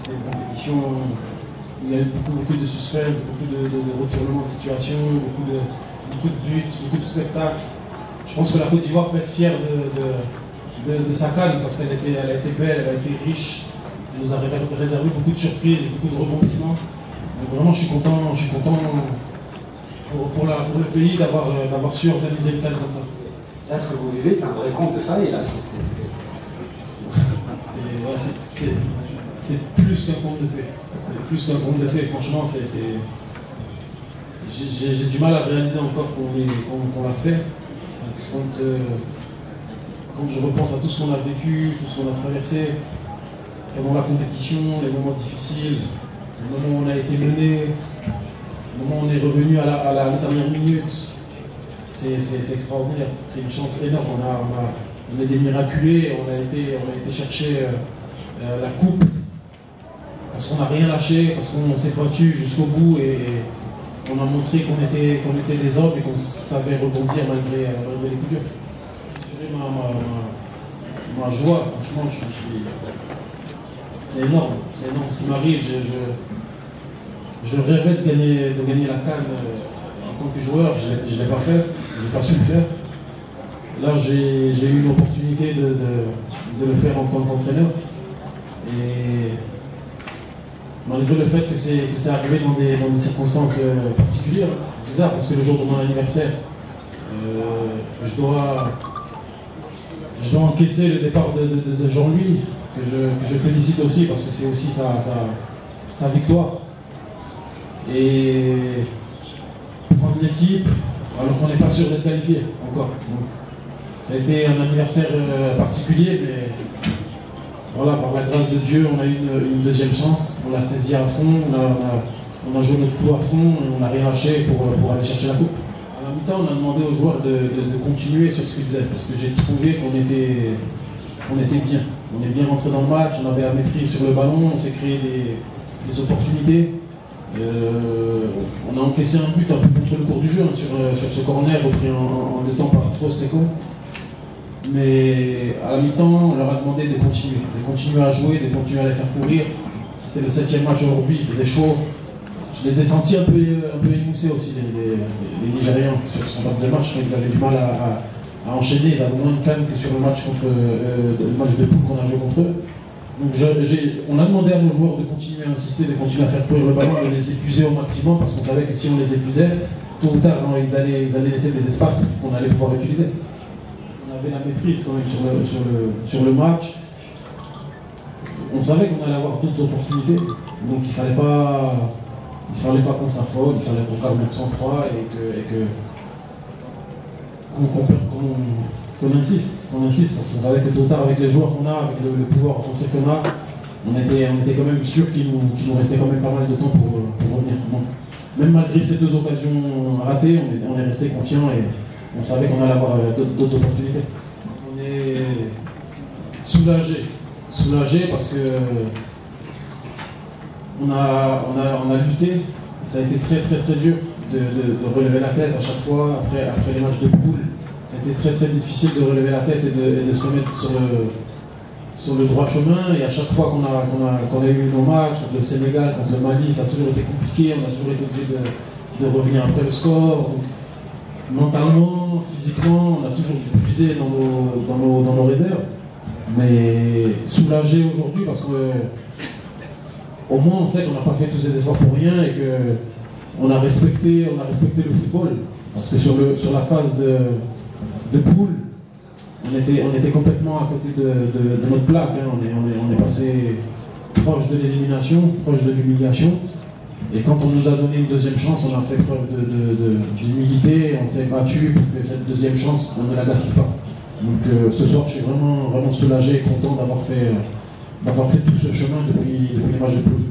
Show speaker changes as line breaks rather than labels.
c'était une compétition où il y avait beaucoup de suspense, beaucoup de retournements de situation, beaucoup de buts, beaucoup de spectacles. Je pense que la Côte d'Ivoire peut être fière de sa CAN parce qu'elle a été belle, elle a été riche. Elle nous a réservé beaucoup de surprises et beaucoup de rebondissements. Donc vraiment, je suis content pour le pays d'avoir su organiser une CAN comme ça.
Là, ce que vous vivez, c'est un vrai conte de famille, là.
C'est plus qu'un conte de fées. C'est plus qu'un conte de fées, franchement, j'ai du mal à réaliser encore qu'on l'a fait. Quand je repense à tout ce qu'on a vécu, tout ce qu'on a traversé, pendant la compétition, les moments difficiles, les moments où on a été mené, les moments où on est revenu à la dernière minute, c'est extraordinaire, c'est une chance énorme. On est des miraculés, on a été chercher la coupe parce qu'on n'a rien lâché, parce qu'on s'est battu jusqu'au bout et on a montré qu'on était des hommes et qu'on savait rebondir malgré les coups durs. Ma joie, franchement, c'est énorme ce qui m'arrive. Je rêvais de gagner la CAN en tant que joueur, je ne l'ai pas fait, je n'ai pas su le faire. Là, j'ai eu l'opportunité de le faire en tant qu'entraîneur. Et malgré le fait que c'est arrivé dans des circonstances particulières, bizarre, parce que le jour de mon anniversaire, je dois encaisser le départ de Jean-Louis, que je félicite aussi, parce que c'est aussi sa victoire. Et prendre l'équipe, alors qu'on n'est pas sûr d'être qualifié encore. Donc, ça a été un anniversaire particulier, mais voilà, par la grâce de Dieu, on a eu une deuxième chance, on l'a saisi à fond, on a joué notre coup à fond, on n'a rien lâché pour aller chercher la coupe. À la mi-temps, on a demandé aux joueurs de continuer sur ce qu'ils faisaient, parce que j'ai trouvé qu'on était bien. On est bien rentré dans le match, on avait la maîtrise sur le ballon, on s'est créé des opportunités. On a encaissé un but un peu contre le cours du jeu hein, sur ce corner repris en 2 temps par Trostekko. Mais à la mi-temps, on leur a demandé de continuer à jouer, de continuer à les faire courir. C'était le 7e match aujourd'hui, il faisait chaud. Je les ai sentis un peu émoussés aussi, les Nigérians, sur son match de match. Ils avaient du mal à enchaîner, ils avaient moins de calme que sur le match de poule qu'on a joué contre eux. Donc on a demandé à nos joueurs de continuer à insister, de continuer à faire courir le ballon, de les épuiser au maximum, parce qu'on savait que si on les épuisait, tôt ou tard, ils allaient laisser des espaces qu'on allait pouvoir utiliser. On avait la maîtrise quand même sur le match. On savait qu'on allait avoir d'autres opportunités, donc il fallait pas qu'on s'affole, il fallait qu'on calme notre sang-froid et qu'on insiste, parce qu'on savait que tôt ou tard, avec les joueurs qu'on a, avec le pouvoir offensif qu'on a, on était quand même sûr qu'il nous restait quand même pas mal de temps pour revenir. Donc, même malgré ces 2 occasions ratées, on est resté confiant et on savait qu'on allait avoir d'autres opportunités. On est soulagé parce que on a lutté. Ça a été très dur de relever la tête à chaque fois après les matchs de poule. C'était très difficile de relever la tête et de se remettre sur le droit chemin. Et à chaque fois qu'on a eu nos matchs, contre le Sénégal, contre le Mali, ça a toujours été compliqué, on a toujours été obligé de revenir après le score. Donc, mentalement, physiquement, on a toujours dû puiser dans nos réserves. Mais soulagé aujourd'hui parce que au moins on sait qu'on n'a pas fait tous ces efforts pour rien et qu'on a respecté le football. Parce que sur la phase de poule, on était complètement à côté de notre plaque. Hein. On est passé proche de l'élimination, proche de l'humiliation. Et quand on nous a donné une deuxième chance, on a fait preuve d'humilité, on s'est battu pour que cette deuxième chance, on ne la gaspille pas. Donc ce soir, je suis vraiment soulagé et content d'avoir fait tout ce chemin depuis les matchs de poule.